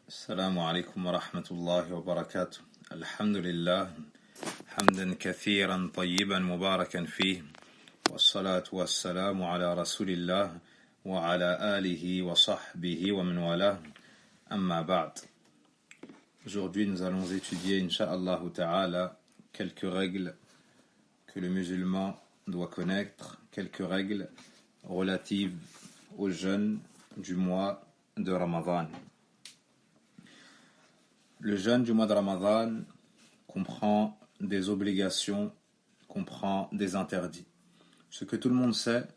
السلام عليكم ورحمة الله وبركاته. الحمد لله حمدا كثيرا طيبا مباركا فيه، والصلاة والسلام على رسول الله وعلى آله وصحبه ومن والاه. أما بعد. Aujourd'hui, nous allons étudier, Inch'Allah Ta'ala, quelques règles que le musulman doit connaître, quelques règles relatives au jeûne du mois de Ramadan. Le jeûne du mois de Ramadan comprend des obligations, comprend des interdits. Ce que tout le monde sait,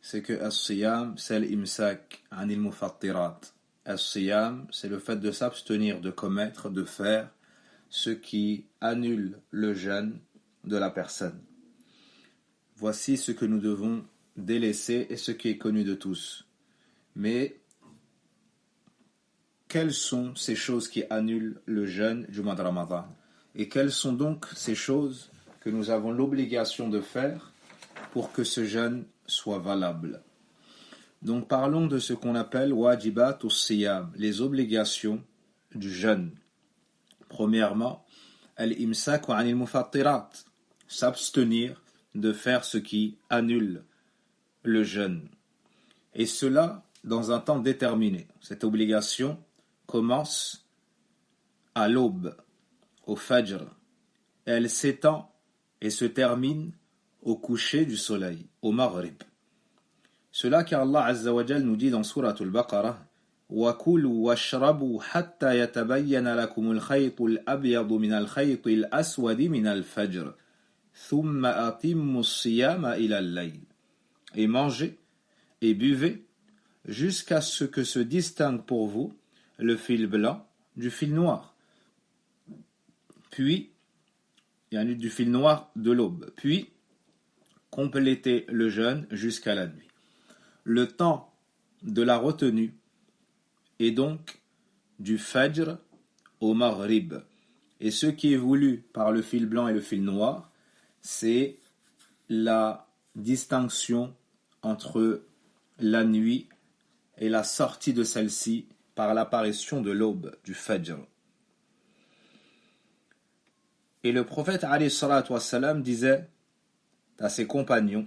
c'est que as-siyam, c'est l'imsak anil mufattirat. As-siyam, c'est le fait de s'abstenir, de commettre, de faire ce qui annule le jeûne de la personne. Voici ce que nous devons délaisser et ce qui est connu de tous. Mais quelles sont ces choses qui annulent le jeûne du mois de Ramadan? Et quelles sont donc ces choses que nous avons l'obligation de faire pour que ce jeûne soit valable? Donc parlons de ce qu'on appelle wajibat ou siyam, les obligations du jeûne. Premièrement, al-imsak wa anil mufattirat, s'abstenir de faire ce qui annule le jeûne. Et cela dans un temps déterminé. Cette obligation commence à l'aube, au fajr, et elle s'étend et se termine au coucher du soleil, au maghrib. Cela car Allah Azza wa Jal nous dit dans Surat al-Baqarah: وَكُلُوا وَاشْرَبُوا حَتَّى يَتَبَيَّنَ لَكُمُ الْخَيْطُ الْأَبْيَضُ مِنَ الْخَيْطِ الْأَسْوَدِ مِنَ الْفَجْرِ ثُمَّ أَتِمُّوا الصِّيَامَ إِلَى اللَّيْلِ. Et mangez et buvez jusqu'à ce que se distingue pour vous le fil blanc du fil noir, puis du fil noir de l'aube, puis complétez le jeûne jusqu'à la nuit. Le temps de la retenue est donc du fajr au maghrib, et ce qui est voulu par le fil blanc et le fil noir, c'est la distinction entre la nuit et la sortie de celle-ci par l'apparition de l'aube, du fajr. Et le prophète alayhi salatu wassalam disait à ses compagnons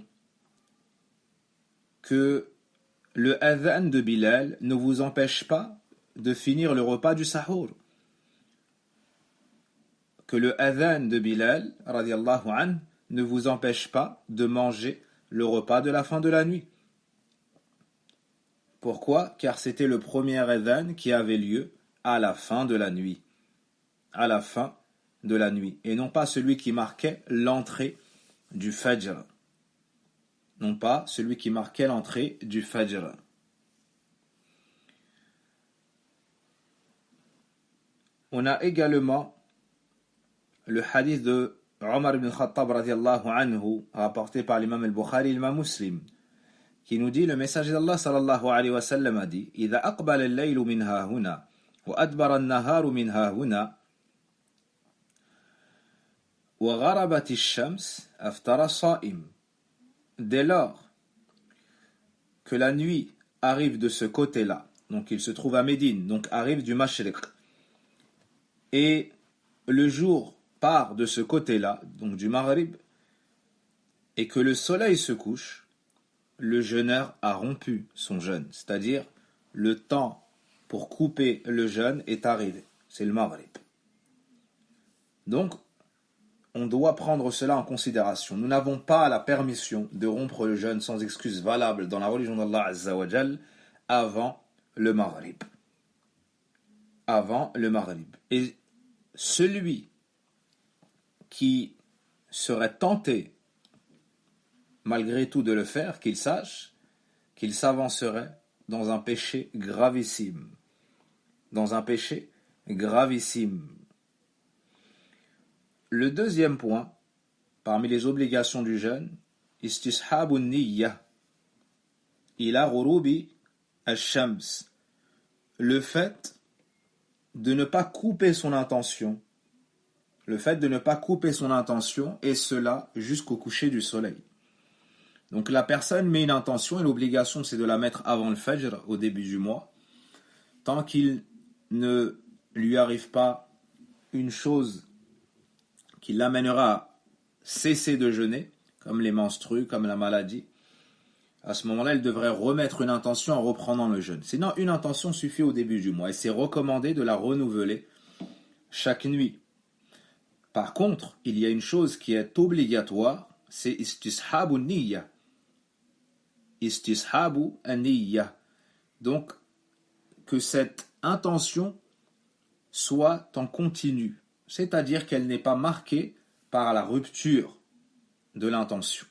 que le adhan de Bilal ne vous empêche pas de finir le repas du sahur. Que le adhan de Bilal radiyallahu anhu ne vous empêche pas de manger le repas de la fin de la nuit. Pourquoi? Car c'était le premier adhan qui avait lieu à la fin de la nuit. À la fin de la nuit. Et non pas celui qui marquait l'entrée du fajr. Non pas celui qui marquait l'entrée du fajr. On a également le hadith de Omar ibn Khattab radiyallahu anhu, rapporté par l'imam al-Bukhari et l'imam Muslim, qui nous dit: le messager d'Allah sallallahu alayhi wa sallam a dit: إذا أقبل الليل من ها هنا وأدبر النهار من ها هنا وغربت الشمس أفطر صائم. Dès lors que la nuit arrive de ce côté-là, donc il se trouve à Médine, donc arrive du Mashriq, et le jour part de ce côté-là, donc du Maghrib, et que le soleil se couche, le jeûneur a rompu son jeûne, c'est-à-dire le temps pour couper le jeûne est arrivé, c'est le Maghrib. Donc, on doit prendre cela en considération. Nous n'avons pas la permission de rompre le jeûne sans excuse valable dans la religion d'Allah Azza wa Jal avant le Maghrib. Avant le Maghrib. Et celui qui serait tenté malgré tout de le faire, qu'il sache qu'il s'avancerait dans un péché gravissime. Dans un péché gravissime. Le deuxième point, parmi les obligations du jeûne, istishabun niyya ila ghurubi ash-shams, le fait de ne pas couper son intention. Le fait de ne pas couper son intention, et cela jusqu'au coucher du soleil. Donc la personne met une intention et l'obligation c'est de la mettre avant le fajr, au début du mois, tant qu'il ne lui arrive pas une chose qui l'amènera à cesser de jeûner, comme les menstrues, comme la maladie, à ce moment-là, il devrait remettre une intention en reprenant le jeûne. Sinon, une intention suffit au début du mois et c'est recommandé de la renouveler chaque nuit. Par contre, il y a une chose qui est obligatoire, c'est istishabu niyya. Istishabu niyya. Donc, que cette intention soit en continu, c'est-à-dire qu'elle n'est pas marquée par la rupture de l'intention.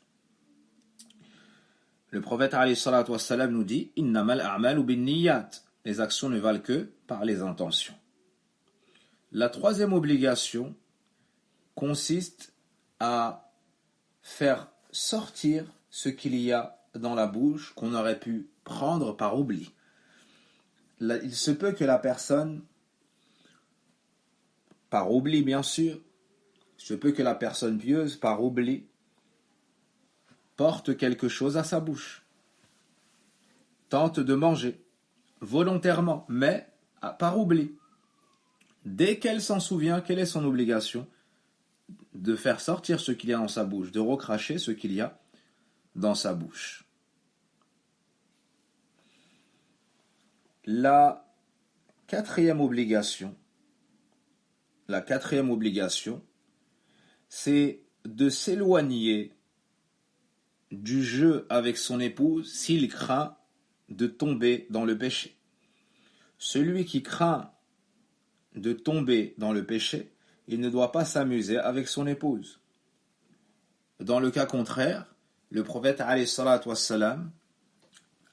Le prophète alayhi salatu wassalam nous dit « Innamal a'malu bin niyyat » Les actions ne valent que par les intentions. La troisième obligation consiste à faire sortir ce qu'il y a dans la bouche qu'on aurait pu prendre par oubli. Il se peut que la personne, par oubli bien sûr, il se peut que la personne pieuse, par oubli, porte quelque chose à sa bouche, tente de manger, volontairement, mais par oubli. Dès qu'elle s'en souvient, quelle est son obligation? De faire sortir ce qu'il y a dans sa bouche, de recracher ce qu'il y a dans sa bouche. La quatrième obligation, c'est de s'éloigner du jeu avec son épouse s'il craint de tomber dans le péché. Celui qui craint de tomber dans le péché, il ne doit pas s'amuser avec son épouse. Dans le cas contraire, le prophète alayhi salatu wassalam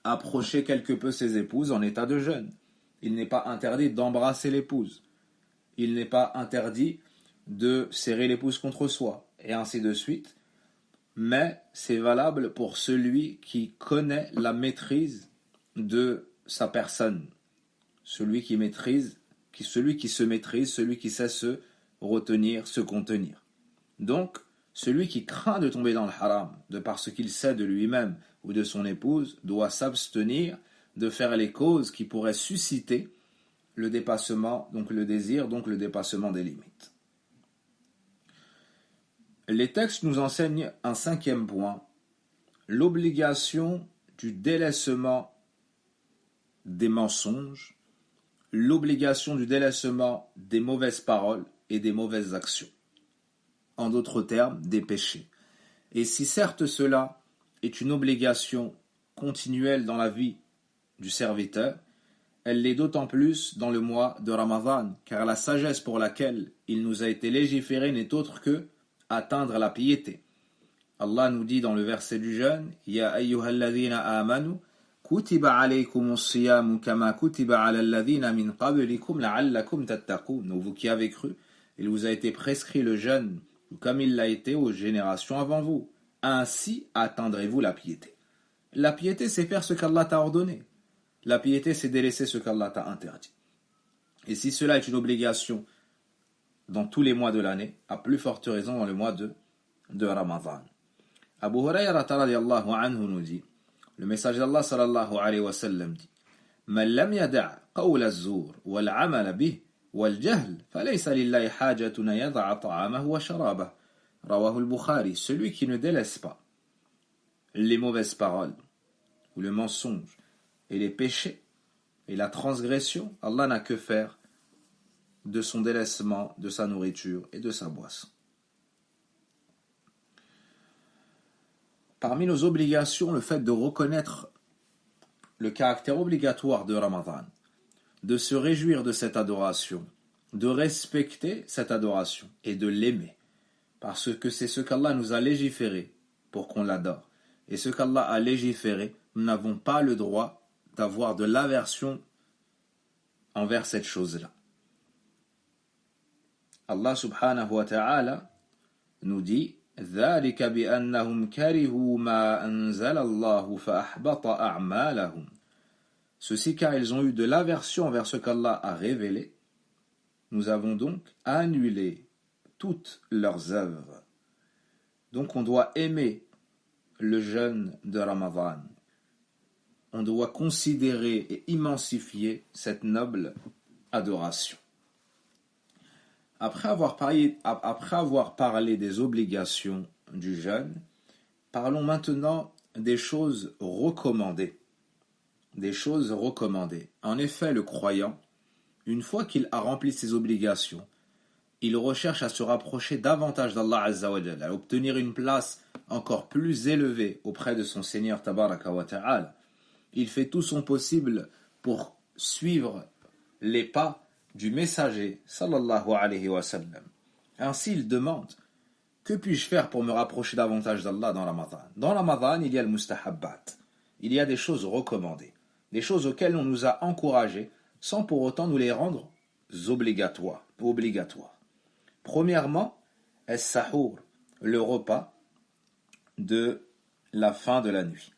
approchait quelque peu ses épouses en état de jeûne. Il n'est pas interdit d'embrasser l'épouse. Il n'est pas interdit de serrer l'épouse contre soi, et ainsi de suite. Mais c'est valable pour celui qui connaît la maîtrise de sa personne. Celui qui se maîtrise, celui qui sait se retenir, se contenir. Donc, celui qui craint de tomber dans le haram, de par ce qu'il sait de lui-même ou de son épouse, doit s'abstenir de faire les causes qui pourraient susciter le dépassement, donc le désir, donc le dépassement des limites. Les textes nous enseignent un cinquième point, l'obligation du délaissement des mensonges, l'obligation du délaissement des mauvaises paroles et des mauvaises actions. En d'autres termes, des péchés. Et si certes cela est une obligation continuelle dans la vie du serviteur, elle l'est d'autant plus dans le mois de Ramadan, car la sagesse pour laquelle il nous a été légiféré n'est autre que atteindre la piété. Allah nous dit dans le verset du jeûne, Ya ayyuhalladhina amanu, kutiba alaykumus siyamu kama kutiba ala alladhina min qablikum la'allakum tattaqun. Donc vous qui avez cru, il vous a été prescrit le jeûne, comme il l'a été aux générations avant vous. Ainsi atteindrez-vous la piété. La piété, c'est faire ce qu'Allah t'a ordonné. La piété, c'est délaisser ce qu'Allah t'a interdit. Et si cela est une obligation dans tous les mois de l'année, à plus forte raison dans le mois de Ramadan. Abu Hurayrata radiyallahu anhu nous dit, le message d'Allah sallallahu alayhi wa sallam dit, Man lam yada' qawla az-zur wal 'amala bih wal jahl falaysa lillahi hajatun an yada'a ta'amahu wa sharabahu. Rawahu al-Bukhari. Celui qui ne délaisse pas les mauvaises paroles ou le mensonge et les péchés et la transgression, Allah n'a que faire de son délaissement, de sa nourriture et de sa boisson. Parmi nos obligations, le fait de reconnaître le caractère obligatoire de Ramadan, de se réjouir de cette adoration, de respecter cette adoration et de l'aimer, parce que c'est ce qu'Allah nous a légiféré pour qu'on l'adore. Et ce qu'Allah a légiféré, nous n'avons pas le droit d'avoir de l'aversion envers cette chose-là. Allah subhanahu wa ta'ala nous dit ذلك بأنهم كرهوا ما أنزل الله فأحبط أعمالهم. Ceci car ils ont eu de l'aversion envers ce qu'Allah a révélé. Nous avons donc annulé toutes leurs œuvres. Donc on doit aimer le jeûne de Ramadan. On doit considérer et immensifier cette noble adoration. après avoir parlé des obligations du jeûne, parlons maintenant des choses recommandées. Des choses recommandées. En effet, le croyant, une fois qu'il a rempli ses obligations, il recherche à se rapprocher davantage d'Allah Azza wa Jalla, à obtenir une place encore plus élevée auprès de son Seigneur Tabaraka wa Ta'ala. Il fait tout son possible pour suivre les pas du messager sallallahu alayhi wa sallam. Ainsi, il demande: que puis-je faire pour me rapprocher davantage d'Allah dans Ramadan? Dans Ramadan, il y a le mustahabbat. Il y a des choses recommandées, des choses auxquelles on nous a encouragés, sans pour autant nous les rendre obligatoires. Premièrement, as-sahur, le repas de la fin de la nuit.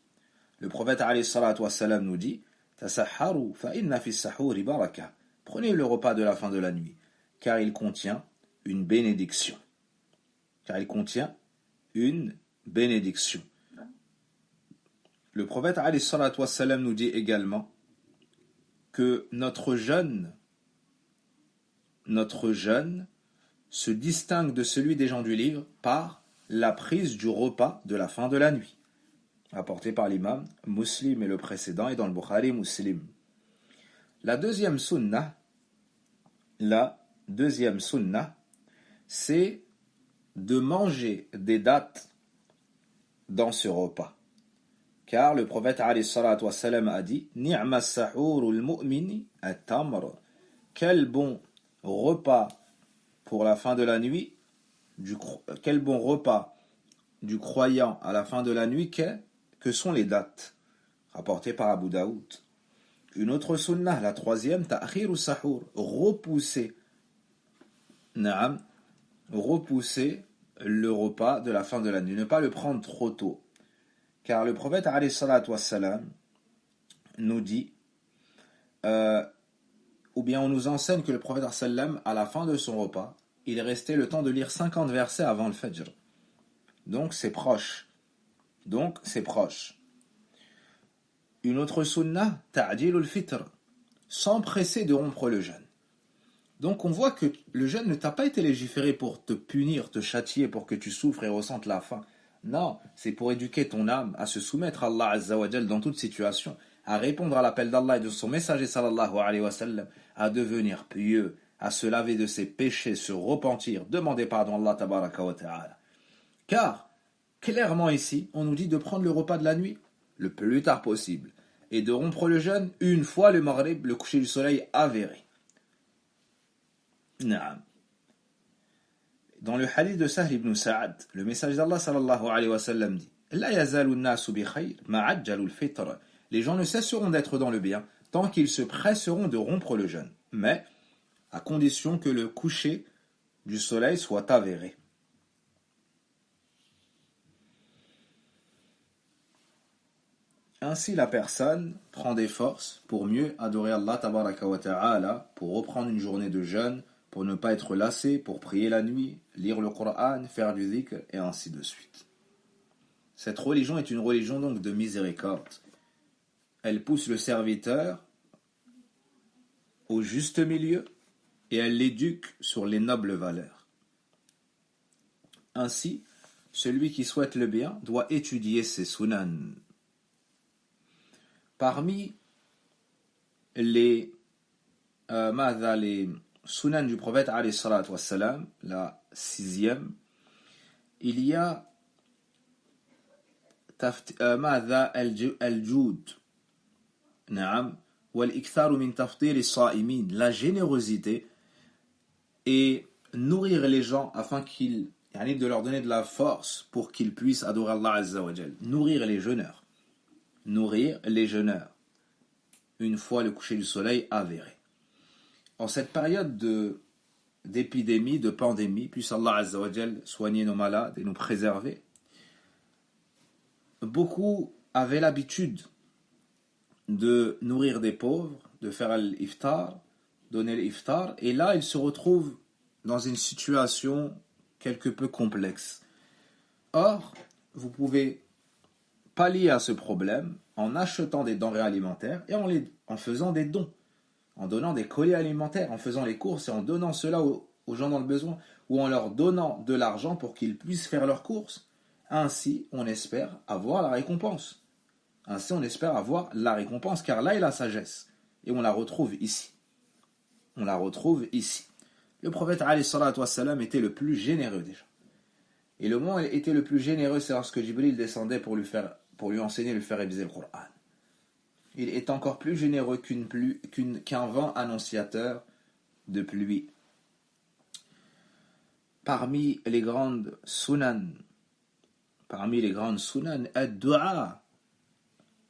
Le prophète alayhi salatu wassalam nous dit: tasahharu fa inna fi sahuri baraka. Prenez le repas de la fin de la nuit, car il contient une bénédiction. Le prophète alayhi salatu wassalam nous dit également que notre jeûne se distingue de celui des gens du livre par la prise du repas de la fin de la nuit, rapporté par l'imam Muslim, et le précédent est dans le Bukhari Muslim. La deuxième sunnah, c'est de manger des dattes dans ce repas. Car le prophète alayhi salatu wassalam a dit: Ni'ma sahurul mu'mini at-tamr. Quel bon repas pour la fin de la nuit, quel bon repas du croyant à la fin de la nuit que sont les dattes, rapporté par Abu Daoud. Une autre sunnah, la troisième, ta'khiru sahur, repousser le repas de la fin de la nuit, ne pas le prendre trop tôt. Car le prophète alayhi salatu wassalam nous dit, ou bien on nous enseigne que le prophète sallam, à la fin de son repas, il restait le temps de lire 50 versets avant le Fajr. Donc c'est proche. Une autre sunnah, ta'dilul fitr, s'empresser de rompre le jeûne. Donc on voit que le jeûne ne t'a pas été légiféré pour te punir, te châtier, pour que tu souffres et ressentes la faim. Non, c'est pour éduquer ton âme à se soumettre à Allah Azza wa Jal dans toute situation, à répondre à l'appel d'Allah et de son messager sallallahu alayhi wa sallam, à devenir pieux, à se laver de ses péchés, se repentir, demander pardon à Allah tabaraka wa ta'ala. Car, clairement ici, on nous dit de prendre le repas de la nuit le plus tard possible et de rompre le jeûne une fois le maghrib, le coucher du soleil avéré. Naam. Dans le hadith de Sahl ibn Sa'ad, le messager d'Allah sallallahu alayhi wa sallam dit: La yazalu an-nasu bi khayr ma ajjalu al-fitr. Les gens ne cesseront d'être dans le bien tant qu'ils se presseront de rompre le jeûne, mais à condition que le coucher du soleil soit avéré. Ainsi la personne prend des forces pour mieux adorer Allah tabaraka wa ta'ala, pour reprendre une journée de jeûne, pour ne pas être lassé, pour prier la nuit, lire le Coran, faire du dhikr, et ainsi de suite. Cette religion est une religion donc de miséricorde. Elle pousse le serviteur au juste milieu et elle l'éduque sur les nobles valeurs. Ainsi, celui qui souhaite le bien doit étudier ses sunan. Parmi les sunan du prophète alayhi salatu wassalam, la 6e, il y a al-jud, na'am, wal-iktharu min taftir as-sa'imin, la générosité et nourrir les gens afin qu'ils, de leur donner de la force pour qu'ils puissent adorer Allah Azza wa Jal. Nourrir les jeûneurs, une fois le coucher du soleil avéré. En cette période d'épidémie, de pandémie, puisse Allah Azza wa Jal soigner nos malades et nous préserver, beaucoup avaient l'habitude de nourrir des pauvres, de faire l'iftar, donner l'iftar, et là ils se retrouvent dans une situation quelque peu complexe. Or, vous pouvez pallier à ce problème en achetant des denrées alimentaires et en faisant des dons, en donnant des colis alimentaires, en faisant les courses et en donnant cela aux gens dans le besoin, ou en leur donnant de l'argent pour qu'ils puissent faire leurs courses. Ainsi, on espère avoir la récompense. Ainsi, on espère avoir la récompense, car là est la sagesse. Et on la retrouve ici. On la retrouve ici. Le prophète alayhi salatu wassalam était le plus généreux déjà. Et le moment où il était le plus généreux, c'est lorsque Jibril descendait pour lui enseigner le faire réviser le Coran. Il est encore plus généreux qu'un vent annonciateur de pluie. Parmi les grandes sunan, ad-du'a,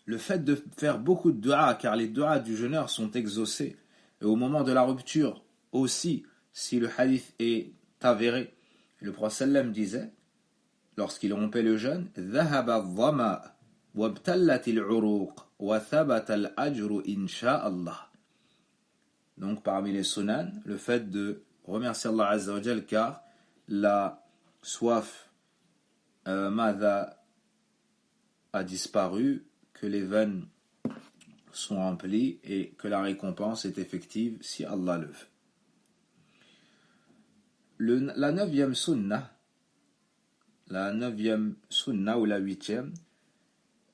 le fait de faire beaucoup de du'a, car les du'a du jeûneur sont exaucés, et au moment de la rupture aussi, si le hadith est avéré, le prophète sallam disait, lorsqu'il rompait le jeûne, ذهب الظمأ وابتلت العروق وثبت الأجر إن شاء الله. Donc parmi les sunan, le fait de remercier Allah Azza wa Jal, car la soif a disparu, que les veines sont remplies et que la récompense est effective si Allah le veut. La neuvième sunna ou la huitième,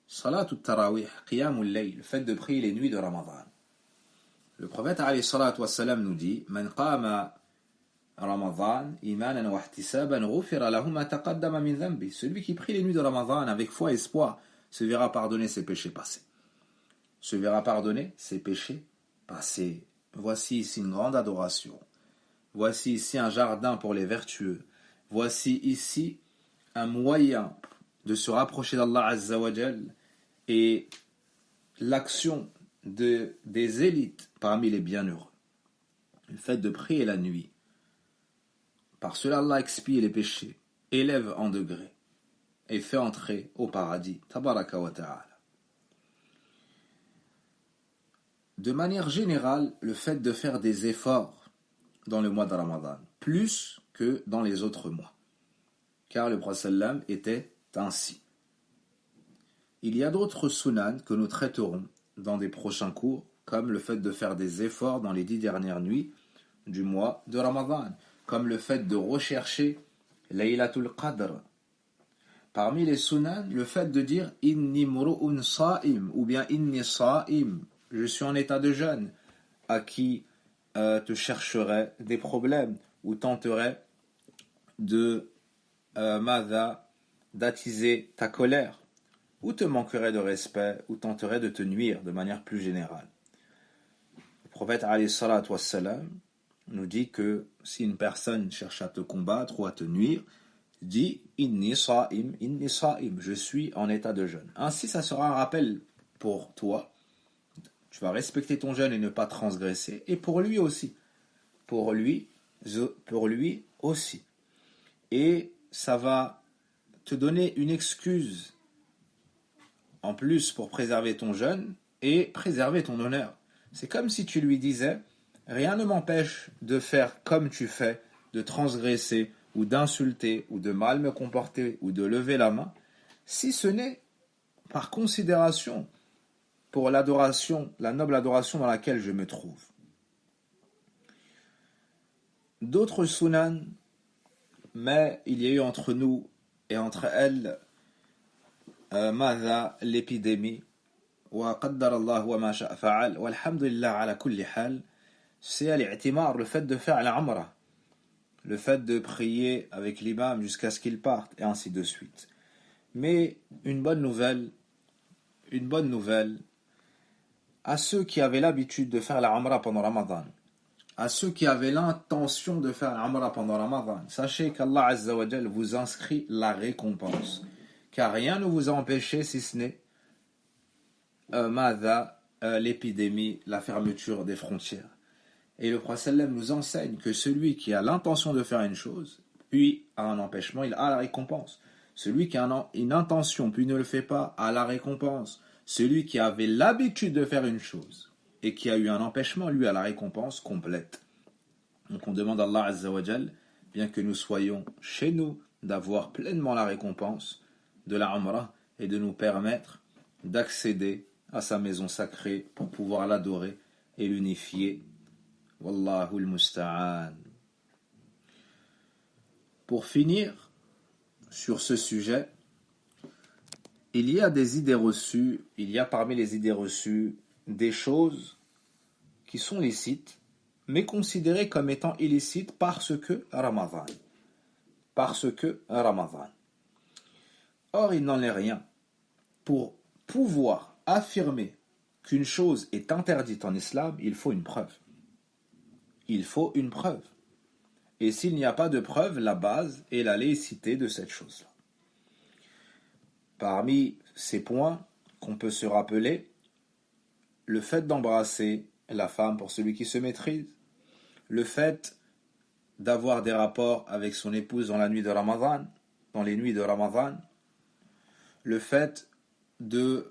Salat al-Tarawih, Qiyamul Layl, le fait de prier les nuits de Ramadan. Le prophète alayhi salatu wassalam nous dit, Man qama Ramadan imanan wa ihtisaban ghufira lahu ma taqaddama min dhanbi. Celui qui prie les nuits de Ramadan avec foi et espoir se verra pardonner ses péchés passés. Voici ici une grande adoration. Voici ici un jardin pour les vertueux. Voici ici un moyen de se rapprocher d'Allah Azza wa Jal et l'action des élites parmi les bienheureux. Le fait de prier la nuit. Par cela, Allah expie les péchés, élève en degrés et fait entrer au paradis. Tabaraka wa ta'ala. De manière générale, le fait de faire des efforts dans le mois de Ramadan, plus que dans les autres mois. Car le prophète sallam était ainsi. Il y a d'autres sunan que nous traiterons dans des prochains cours, comme le fait de faire des efforts dans les 10 dernières nuits du mois de Ramadan, comme le fait de rechercher Laylatul Qadr. Parmi les sunan, le fait de dire Inni mru'un sa'im ou bien Inni sa'im, je suis en état de jeûne, à qui te chercherait des problèmes ou tenterait de d'attiser ta colère, ou te manquerait de respect, ou tenterait de te nuire de manière plus générale. Le prophète alayhi salatu wassalam nous dit que si une personne cherche à te combattre ou à te nuire, dis inni sa'im, je suis en état de jeûne. Ainsi, ça sera un rappel pour toi. Tu vas respecter ton jeûne et ne pas transgresser, et pour lui aussi. Pour lui aussi. Et ça va te donner une excuse en plus pour préserver ton jeûne et préserver ton honneur. C'est comme si tu lui disais, rien ne m'empêche de faire comme tu fais, de transgresser ou d'insulter ou de mal me comporter ou de lever la main, si ce n'est par considération pour l'adoration, la noble adoration dans laquelle je me trouve. D'autres sunan, mais il y a eu entre nous et entre elles l'épidémie, وقدر الله وما شاء فعل والحمد لله على كل حال, c'est l'i'timar, le fait de faire la umrah, le fait de prier avec l'imam jusqu'à ce qu'il parte, et ainsi de suite. Mais une bonne nouvelle à ceux qui avaient l'habitude de faire la umrah pendant Ramadan, à ceux qui avaient l'intention de faire la umrah pendant Ramadan, sachez qu'Allah Azza wa Jal vous inscrit la récompense, car rien ne vous a empêché si ce n'est l'épidémie, la fermeture des frontières. Et le prophète sallam nous enseigne que celui qui a l'intention de faire une chose, puis a un empêchement, il a la récompense. Celui qui a une intention, puis ne le fait pas, a la récompense. Celui qui avait l'habitude de faire une chose, et qui a eu un empêchement, lui a la récompense complète. Donc on demande à Allah Azza wa Jal, bien que nous soyons chez nous, d'avoir pleinement la récompense de la Umrah, et de nous permettre d'accéder à sa maison sacrée pour pouvoir l'adorer et l'unifier. Wallahu al-musta'an. Pour finir sur ce sujet, il y a des idées reçues, il y a parmi les idées reçues des choses qui sont licites, mais considérées comme étant illicites parce que Ramadan. Parce que Ramadan. Or, il n'en est rien. Pour pouvoir affirmer qu'une chose est interdite en islam, il faut une preuve. Il faut une preuve. Et s'il n'y a pas de preuve, la base est la laïcité de cette chose-là. Parmi ces points qu'on peut se rappeler, le fait d'embrasser la femme pour celui qui se maîtrise, le fait d'avoir des rapports avec son épouse dans la nuit de Ramadan, dans les nuits de Ramadan, le fait de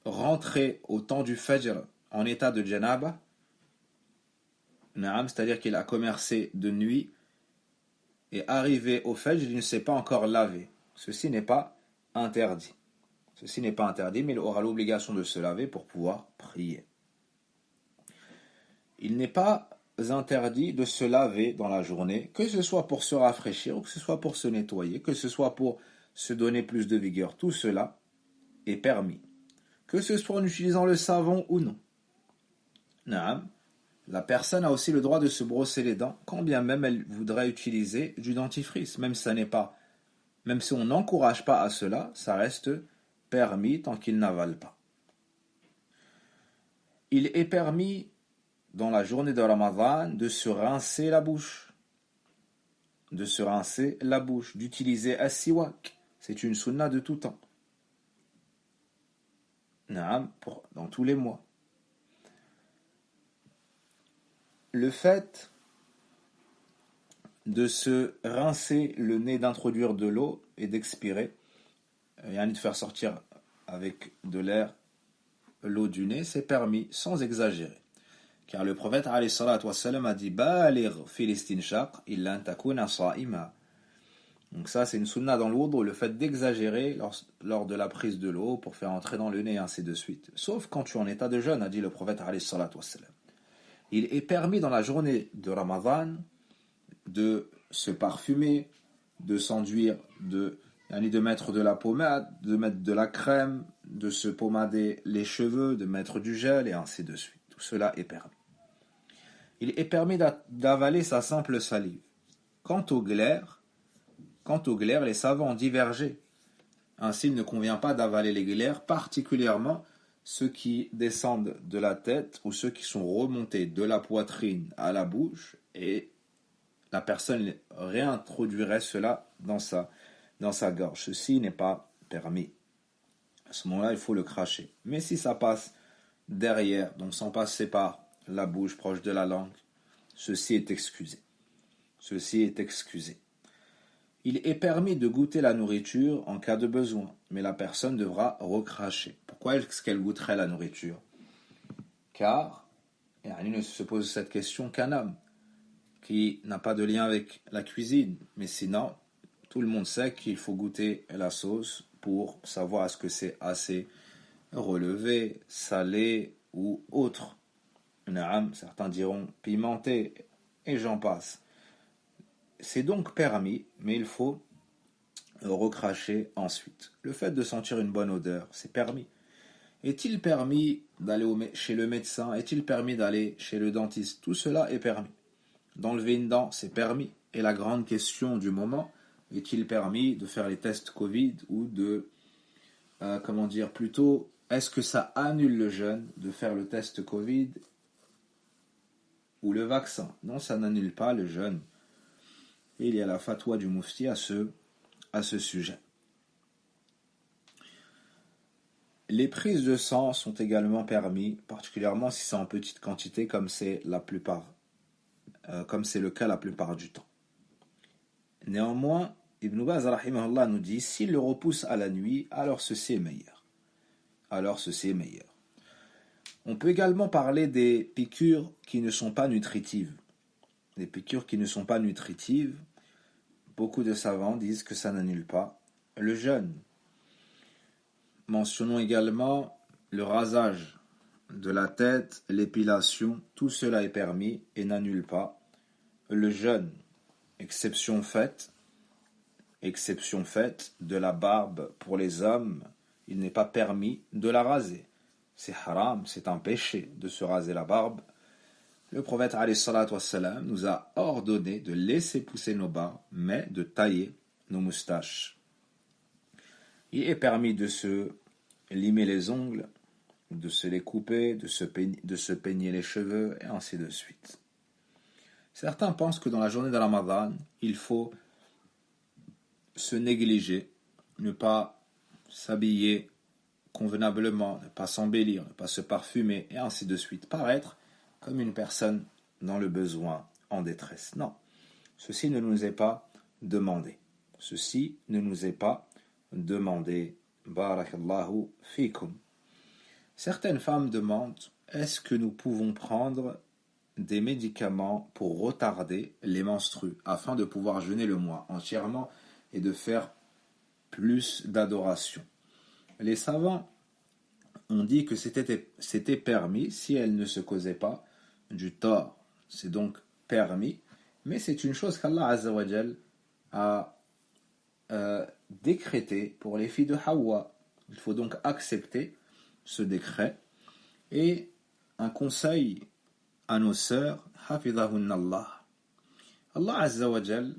rentrer au temps du Fajr en état de janaba, c'est-à-dire qu'il a commercé de nuit et arrivé au Fajr, il ne s'est pas encore lavé. Ceci n'est pas interdit. Ceci n'est pas interdit, mais il aura l'obligation de se laver pour pouvoir prier. Il n'est pas interdit de se laver dans la journée, que ce soit pour se rafraîchir ou que ce soit pour se nettoyer, que ce soit pour se donner plus de vigueur. Tout cela est permis. Que ce soit en utilisant le savon ou non. La personne a aussi le droit de se brosser les dents, quand bien même elle voudrait utiliser du dentifrice. Même si on n'encourage pas à cela, ça reste permis tant qu'il n'avale pas. Il est permis, dans la journée de Ramadan, de se rincer la bouche. D'utiliser as-siwak. C'est une sunna de tout temps. Dans tous les mois. Le fait de se rincer le nez, d'introduire de l'eau et d'expirer, de faire sortir avec de l'air l'eau du nez, c'est permis sans exagérer. Car le prophète alayhi salatu wassalam a dit Baligh fil istinshaq illa an takuna sa'ima. Donc ça c'est une sunna dans l'oudr, le fait d'exagérer lors de la prise de l'eau pour faire entrer dans le nez, ainsi de suite. Sauf quand tu es en état de jeûne, a dit le prophète alayhi salatu wassalam. Il est permis dans la journée de Ramadan de se parfumer, de s'enduire, de mettre de la pommade, de mettre de la crème, de se pommader les cheveux, de mettre du gel et ainsi de suite. Tout cela est permis. Il est permis d'avaler sa simple salive. Quant au glaire, les savants ont divergé. Ainsi, il ne convient pas d'avaler les glaires, particulièrement ceux qui descendent de la tête ou ceux qui sont remontés de la poitrine à la bouche, et la personne réintroduirait cela dans sa gorge. Ceci n'est pas permis. À ce moment-là, il faut le cracher. Mais si ça passe derrière, donc sans passer par la bouche proche de la langue, ceci est excusé. Il est permis de goûter la nourriture en cas de besoin, mais la personne devra recracher. Pourquoi est-ce qu'elle goûterait la nourriture? Car il ne se pose cette question qu'un homme qui n'a pas de lien avec la cuisine. Mais sinon, tout le monde sait qu'il faut goûter la sauce pour savoir est-ce que c'est assez relevé, salé ou autre. Certains diront pimenté, et j'en passe. C'est donc permis, mais il faut recracher ensuite. Le fait de sentir une bonne odeur, c'est permis. Est-il permis d'aller chez le médecin? Est-il permis d'aller chez le dentiste? Tout cela est permis. D'enlever une dent, c'est permis. Et la grande question du moment, est-il permis de faire les tests Covid ou plutôt, est-ce que ça annule le jeûne de faire le test Covid ou le vaccin? Non, ça n'annule pas le jeûne. Et il y a la fatwa du Mufti à ce sujet. Les prises de sang sont également permis, particulièrement si c'est en petite quantité, comme c'est le cas la plupart du temps. Néanmoins, Ibn Baz rahimahullah nous dit, s'il le repousse à la nuit, alors ceci est meilleur. On peut également parler des piqûres qui ne sont pas nutritives. Beaucoup de savants disent que ça n'annule pas le jeûne. Mentionnons également le rasage de la tête, l'épilation, tout cela est permis et n'annule pas le jeûne. Exception faite exception faite de la barbe pour les hommes, il n'est pas permis de la raser. C'est haram, c'est un péché de se raser la barbe. Le prophète alayhi salatu wassalam nous a ordonné de laisser pousser nos barbes, mais de tailler nos moustaches. Il est permis de se limer les ongles, de se les couper, de se peigner les cheveux, et ainsi de suite. Certains pensent que dans la journée de Ramadan, il faut se négliger, ne pas s'habiller convenablement, ne pas s'embellir, ne pas se parfumer, et ainsi de suite. Paraître comme une personne dans le besoin, en détresse. Non, ceci ne nous est pas demandé. Ceci ne nous est pas demandé. Barakallahu fikum. Certaines femmes demandent, est-ce que nous pouvons prendre des médicaments pour retarder les menstrues, afin de pouvoir jeûner le mois entièrement et de faire plus d'adoration. Les savants ont dit que c'était permis si elles ne se causaient pas du tort. C'est donc permis, mais c'est une chose qu'Allah Azza wa Jal a décrété pour les filles de Hawa. Il faut donc accepter ce décret. Et un conseil à nos sœurs, hafidhahunallah. Allah Azza wa Jal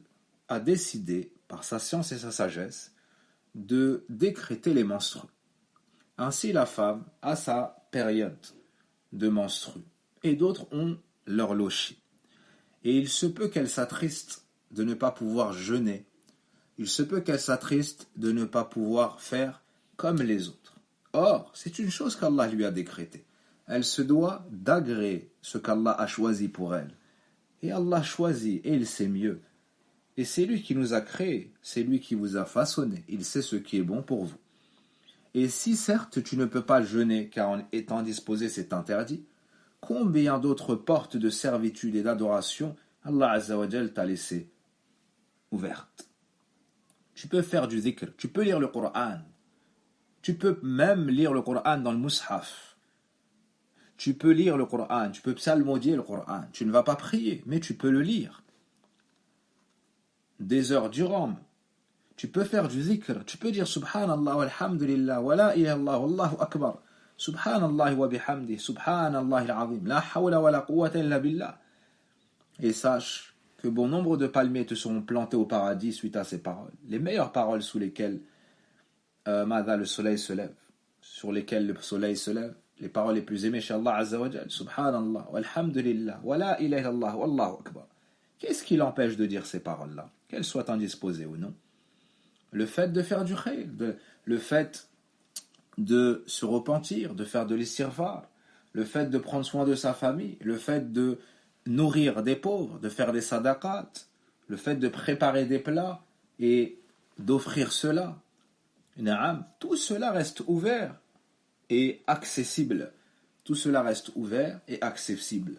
a décidé, par sa science et sa sagesse, de décréter les menstrues. Ainsi, la femme a sa période de menstrues, et d'autres ont leur lochi. Et il se peut qu'elle s'attriste de ne pas pouvoir jeûner. Il se peut qu'elle s'attriste de ne pas pouvoir faire comme les autres. Or, c'est une chose qu'Allah lui a décrétée. Elle se doit d'agréer ce qu'Allah a choisi pour elle. Et Allah choisit, et il sait mieux. Et c'est lui qui nous a créés, c'est lui qui vous a façonné. Il sait ce qui est bon pour vous. Et si certes tu ne peux pas jeûner, car en étant disposé c'est interdit, combien d'autres portes de servitude et d'adoration Allah Azza wa Jal t'a laissé ouvertes. Tu peux faire du dhikr, tu peux lire le Coran, tu peux même lire le Coran dans le mushaf. Tu peux lire le Coran, tu peux psalmodier le Coran. Tu ne vas pas prier, mais tu peux le lire. Des heures durant. Tu peux faire du dhikr, tu peux dire Subhanallah walhamdulillah wa la ilaha illallah wallahu akbar. Subhanallah wa bihamdi, Subhanallah al-azim, la hawla wa la quwwata illa billah. Et sache que bon nombre de palmiers te seront plantés au paradis suite à ces paroles. Les meilleures paroles sous lesquelles le soleil se lève, sur lesquelles le soleil se lève, les paroles les plus aimées chez Allah Azza wa Jal, Subhanallah, walhamdulillah, wa la ilaha illallah, wallahu akbar. Qu'est-ce qui l'empêche de dire ces paroles-là, qu'elles soient indisposées ou non? Le fait de faire du khayr, le fait de se repentir, de faire de l'istighfar, le fait de prendre soin de sa famille, le fait de nourrir des pauvres, de faire des sadaqat, le fait de préparer des plats et d'offrir cela. Naam, tout cela reste ouvert et accessible. Tout cela reste ouvert et accessible.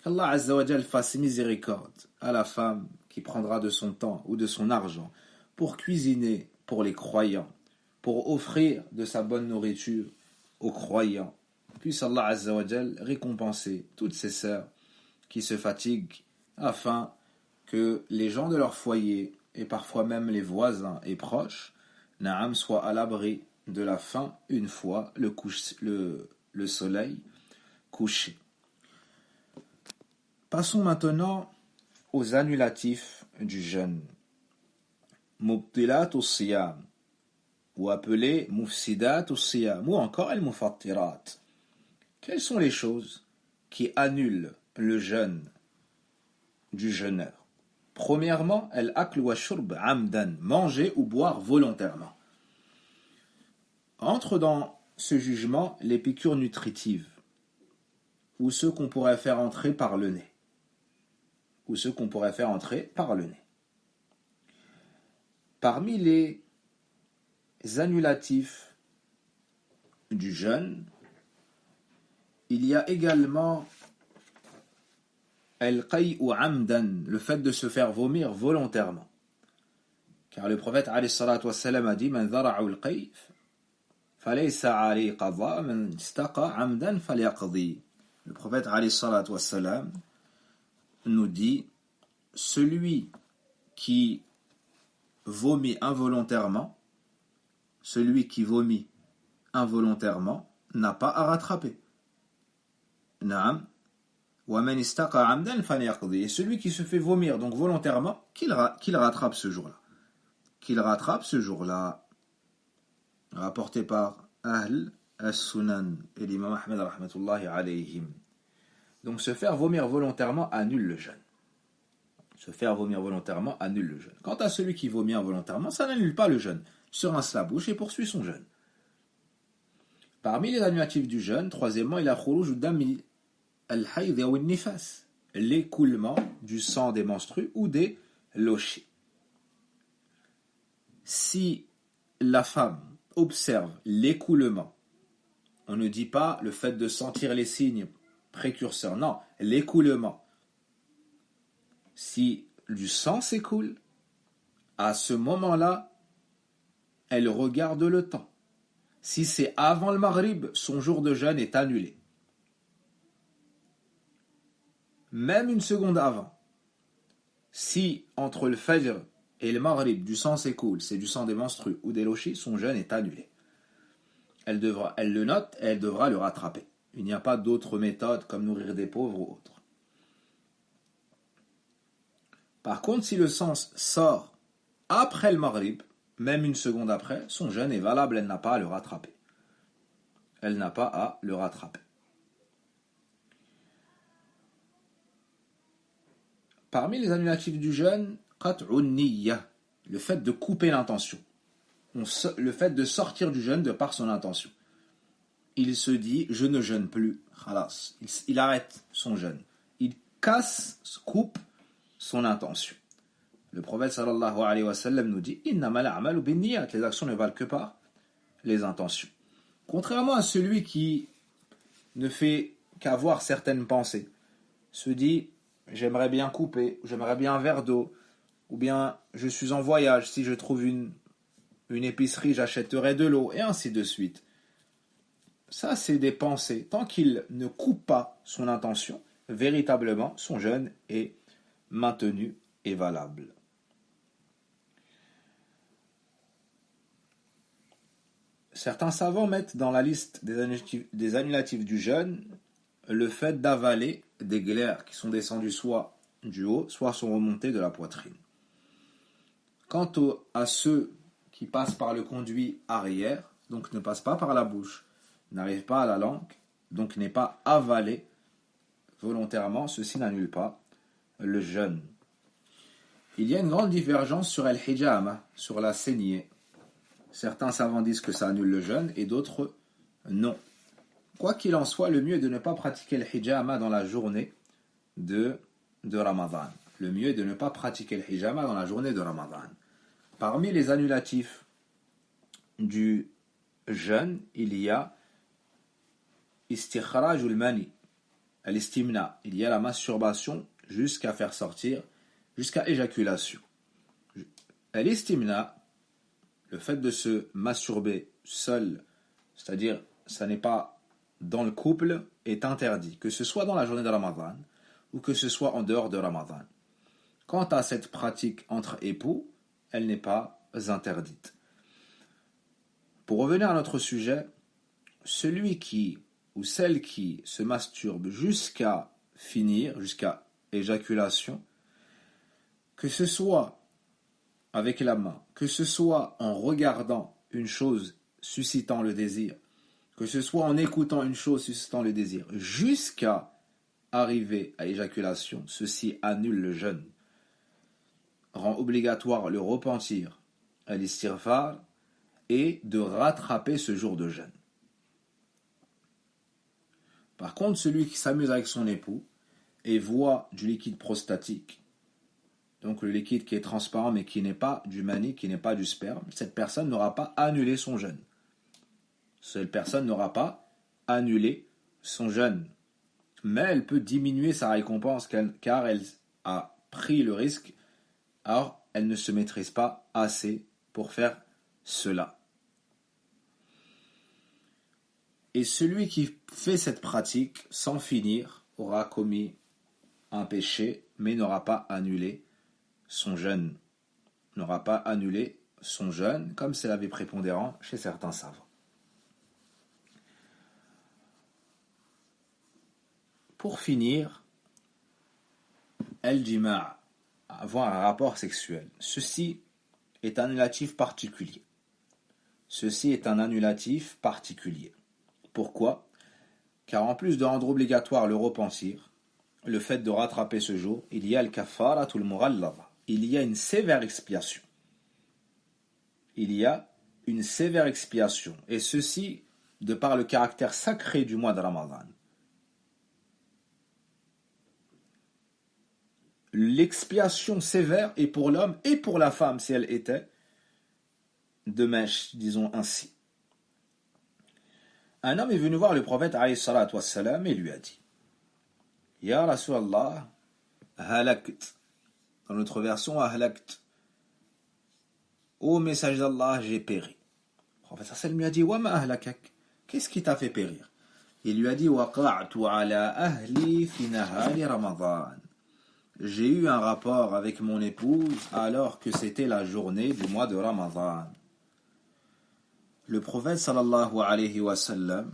Qu'Allah Azza wa Jal fasse miséricorde à la femme qui prendra de son temps ou de son argent pour cuisiner pour les croyants, pour offrir de sa bonne nourriture aux croyants. Puisse Allah Azza wa Jal récompenser toutes ces sœurs qui se fatiguent afin que les gens de leur foyer et parfois même les voisins et proches soient à l'abri de la faim une fois le soleil couché. Passons maintenant aux annulatifs du jeûne. Mubtilat siyam, ou appelé mufsidat siyam, ou encore al-mufattirat. Quelles sont les choses qui annulent le jeûne du jeûneur? Premièrement, al-akl wa shurb amdan, manger ou boire volontairement. Entre dans ce jugement les piqûres nutritives, ou ceux qu'on pourrait faire entrer par le nez. Parmi les annulatifs du jeûne, il y a également al-qay'u amdan, le fait de se faire vomir volontairement. Car le prophète alayhi salatu wassalam a dit Man dhara'u al-qay' falaysa alayhi qadha man istaqa amdan falyaqdi. Le prophète alayhi salatu wassalam nous dit celui qui vomit involontairement, celui qui vomit involontairement n'a pas à rattraper. Naam. Et celui qui se fait vomir donc volontairement, qu'il rattrape ce jour-là. Qu'il rattrape ce jour-là. Rapporté par Ahl as-Sunan et l'imam Ahmed rahmatullahi alayhim. Donc se faire vomir volontairement annule le jeûne. Se faire vomir volontairement annule le jeûne. Quant à celui qui vomit involontairement, ça n'annule pas le jeûne. Se rince la bouche et poursuit son jeûne. Parmi les annulatifs du jeûne, troisièmement, il y a khuruj dami al-hayd ou al-nifas, l'écoulement du sang des menstrues ou des lochis. Si la femme observe l'écoulement, on ne dit pas le fait de sentir les signes précurseurs, non, l'écoulement. Si du sang s'écoule, à ce moment-là, elle regarde le temps. Si c'est avant le Maghrib, son jour de jeûne est annulé. Même une seconde avant. Si entre le Fajr et le Maghrib du sang s'écoule, c'est du sang des menstrues ou des lochis, son jeûne est annulé. Elle le note et elle devra le rattraper. Il n'y a pas d'autre méthode comme nourrir des pauvres ou autre. Par contre, si le sang sort après le Maghrib, même une seconde après, son jeûne est valable, elle n'a pas à le rattraper. Elle n'a pas à le rattraper. Parmi les annulatifs du jeûne, qat'un niyya, le fait de couper l'intention. Le fait de sortir du jeûne de par son intention. Il se dit, je ne jeûne plus, khalas. Il arrête son jeûne. Il coupe son intention. Le prophète sallallahu alayhi wa sallam nous dit, innamal a'malu binniyat, les actions ne valent que par les intentions. Contrairement à celui qui ne fait qu'avoir certaines pensées, se dit, j'aimerais bien couper, j'aimerais bien un verre d'eau, ou bien je suis en voyage, si je trouve une épicerie, j'achèterai de l'eau, et ainsi de suite. Ça, c'est des pensées. Tant qu'il ne coupe pas son intention, véritablement, son jeûne est maintenu et valable. Certains savants mettent dans la liste des annulatifs du jeûne le fait d'avaler des glaires qui sont descendues soit du haut, soit sont remontées de la poitrine. Quant à ceux qui passent par le conduit arrière, donc ne passent pas par la bouche, n'arrivent pas à la langue, donc n'est pas avalé volontairement, ceci n'annule pas le jeûne. Il y a une grande divergence sur al-hijama, sur la saignée. Certains savants disent que ça annule le jeûne et d'autres non. Quoi qu'il en soit, le mieux est de ne pas pratiquer le hijama dans la journée de Ramadan. Le mieux est de ne pas pratiquer le hijama dans la journée de Ramadan. Parmi les annulatifs du jeûne, il y a istikhrajul mani, al-istimna. Il y a la masturbation jusqu'à faire sortir, jusqu'à éjaculation. Al-istimna, le fait de se masturber seul, c'est-à-dire ça n'est pas dans le couple, est interdit, que ce soit dans la journée de Ramadan ou que ce soit en dehors de Ramadan. Quant à cette pratique entre époux, elle n'est pas interdite. Pour revenir à notre sujet, celui qui ou celle qui se masturbe jusqu'à finir, jusqu'à éjaculation, que ce soit avec la main, que ce soit en regardant une chose suscitant le désir, que ce soit en écoutant une chose suscitant le désir, jusqu'à arriver à éjaculation, ceci annule le jeûne, rend obligatoire le repentir, al-istighfar, et de rattraper ce jour de jeûne. Par contre, celui qui s'amuse avec son époux et voit du liquide prostatique, donc le liquide qui est transparent mais qui n'est pas du mani, qui n'est pas du sperme, cette personne n'aura pas annulé son jeûne. Cette personne n'aura pas annulé son jeûne. Mais elle peut diminuer sa récompense car elle a pris le risque, alors elle ne se maîtrise pas assez pour faire cela. Et celui qui fait cette pratique sans finir aura commis un péché mais n'aura pas annulé son jeûne. n'aura pas annulé son jeûne, comme c'est l'avis prépondérant chez certains savants. Pour finir, el-jima', avoir un rapport sexuel. Ceci est un annulatif particulier. Ceci est un annulatif particulier. Pourquoi ? Car en plus de rendre obligatoire le repentir, le fait de rattraper ce jour, il y a le kafaratul mughallada. Il y a une sévère expiation. Il y a une sévère expiation. Et ceci, de par le caractère sacré du mois de Ramadan. L'expiation sévère est pour l'homme et pour la femme, si elle était de mèche, disons ainsi. Un homme est venu voir le prophète alayhi salatu wassalam et lui a dit: Ya Rasulallah, halakt. Dans notre version, halakt. Ô message d'Allah, j'ai péri. Le prophète sallam lui a dit: Wa ma ahlakak. Qu'est-ce qui t'a fait périr? Il lui a dit: Waqa'tu ala ahli fi nahari Ramadan. J'ai eu un rapport avec mon épouse alors que c'était la journée du mois de Ramadan. Le prophète sallallahu alayhi wa sallam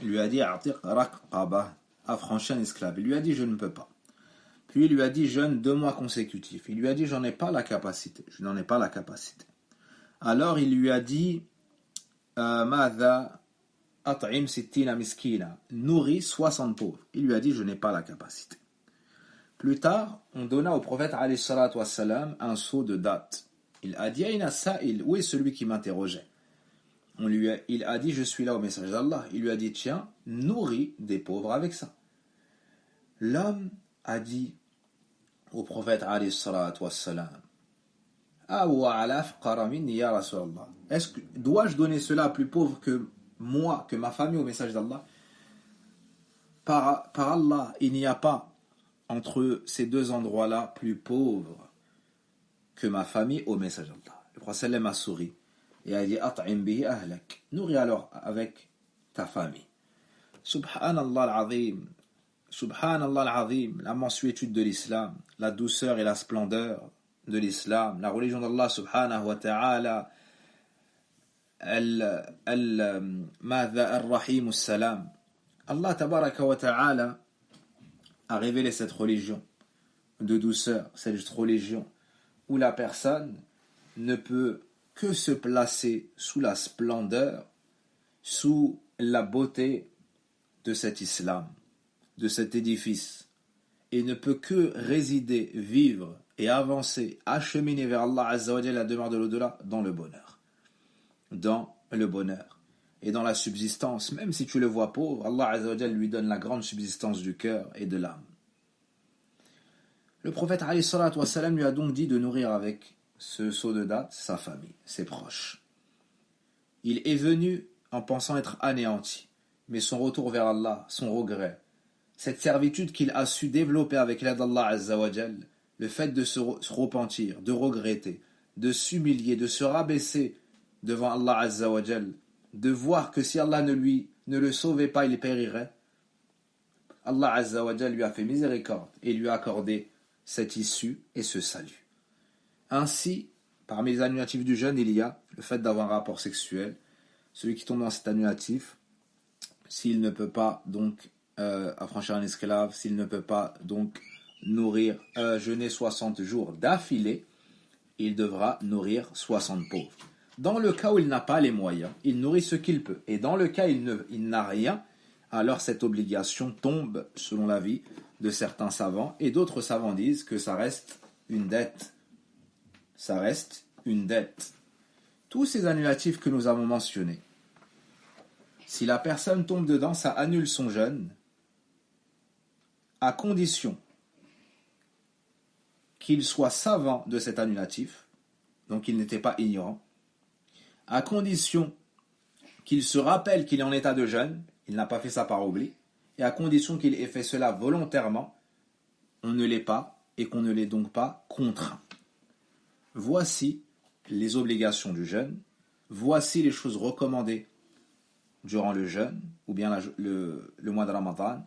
lui a dit: A'tiq raqaba, affranchis un esclave. Il lui a dit: je ne peux pas. Puis il lui a dit: jeûne 2 mois consécutifs. Il lui a dit: j'en ai pas la capacité. Je n'en ai pas la capacité. Alors il lui a dit: Madha at'im sittina miskina, nourris 60 pauvres. Il lui a dit: je n'ai pas la capacité. Plus tard, on donna au prophète alayhi salatu wassalam un seau de dattes. Il a dit: Aïna sa'il, où est celui qui m'interrogeait? Il a dit: je suis là au message d'Allah. Il lui a dit: tiens, nourris des pauvres avec ça. L'homme a dit au prophète alayhi salatu wassalam: dois-je donner cela à plus pauvre que moi, que ma famille au message d'Allah? Par Allah, il n'y a pas entre ces 2 endroits-là plus pauvre que ma famille au message d'Allah. Le prophète a souri et a dit: At'im bihi ahlak. Nourris alors avec ta famille. Subhanallah al-azim. Subhanallah al-azim. La mansuétude de l'islam, la douceur et la splendeur de l'islam, la religion d'Allah subhanahu wa ta'ala, al-madha al-rahim al-salam. Allah tabaraka wa ta'ala a révélé cette religion de douceur, cette religion où la personne ne peut que se placer sous la splendeur, sous la beauté de cet islam, de cet édifice, et ne peut que résider, vivre et avancer, acheminer vers Allah Azza wa Jalla, la demeure de l'au-delà, dans le bonheur. Dans le bonheur. Et dans la subsistance, même si tu le vois pauvre, Allah Azza wa Jalla lui donne la grande subsistance du cœur et de l'âme. Le prophète alayhi salatu wassalam lui a donc dit de nourrir avec ce seau de dattes sa famille, ses proches. Il est venu en pensant être anéanti, mais son retour vers Allah, son regret, cette servitude qu'il a su développer avec l'aide d'Allah Azza wa Jal, le fait de se repentir, de regretter, de s'humilier, de se rabaisser devant Allah Azza wa Jal, de voir que si Allah ne le sauvait pas, il périrait. Allah Azza wa Jal lui a fait miséricorde et lui a accordé cette issue et ce salut. Ainsi, parmi les annulatifs du jeûne, il y a le fait d'avoir un rapport sexuel. Celui qui tombe dans cet annulatif, s'il ne peut pas donc affranchir un esclave, s'il ne peut pas donc jeûner 60 jours d'affilée, il devra nourrir 60 pauvres. Dans le cas où il n'a pas les moyens, il nourrit ce qu'il peut. Et dans le cas où il n'a rien, alors cette obligation tombe selon l'avis de certains savants. Et d'autres savants disent que ça reste une dette. Ça reste une dette. Tous ces annulatifs que nous avons mentionnés, si la personne tombe dedans, ça annule son jeûne, à condition qu'il soit savant de cet annulatif, donc il n'était pas ignorant, à condition qu'il se rappelle qu'il est en état de jeûne, il n'a pas fait ça par oubli, et à condition qu'il ait fait cela volontairement, on ne l'est pas, et qu'on ne l'ait donc pas contraint. Voici les obligations du jeûne, voici les choses recommandées durant le jeûne, ou bien le mois de Ramadan,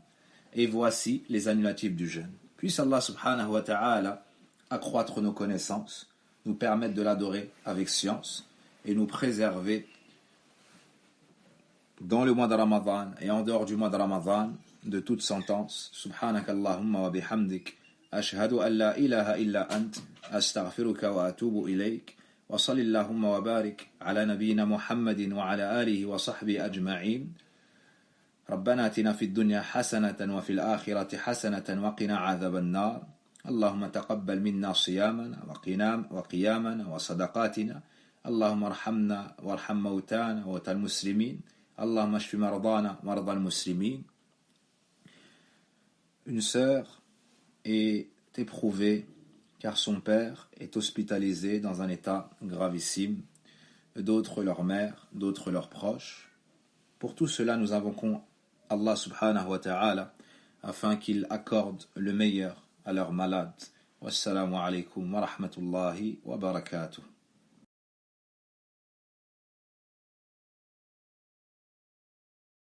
et voici les annulatifs du jeûne. Puisse Allah subhanahu wa ta'ala accroître nos connaissances, nous permette de l'adorer avec science et nous préserver dans le mois de Ramadan et en dehors du mois de Ramadan de toute sentence. Subhanakallahumma wa bihamdik. Ashhadu an la ilaha illa ant. Astaghfiruka wa atubu ilayk. Wa sallallahu wa barik ala nabiyyina Muhammadin wa ala alihi wa sahbihi ajma'in. ربنا آتنا في الدنيا حسنة وفي الآخرة حسنة وقنا عذاب النار. اللهم تقبل منا صيامنا وقيامنا وصدقاتنا. اللهم ارحمنا وارحم موتانا وموتى المسلمين. اللهم اشف مرضانا مرضى المسلمين. Une sœur est éprouvée car son père est hospitalisé dans un état gravissime, d'autres leur mère, d'autres leurs proches. Pour tout cela, nous invoquons Allah subhanahu wa ta'ala afin qu'il accorde le meilleur à leurs malades. Wassalamu alaikum wa rahmatullahi wa barakatuh.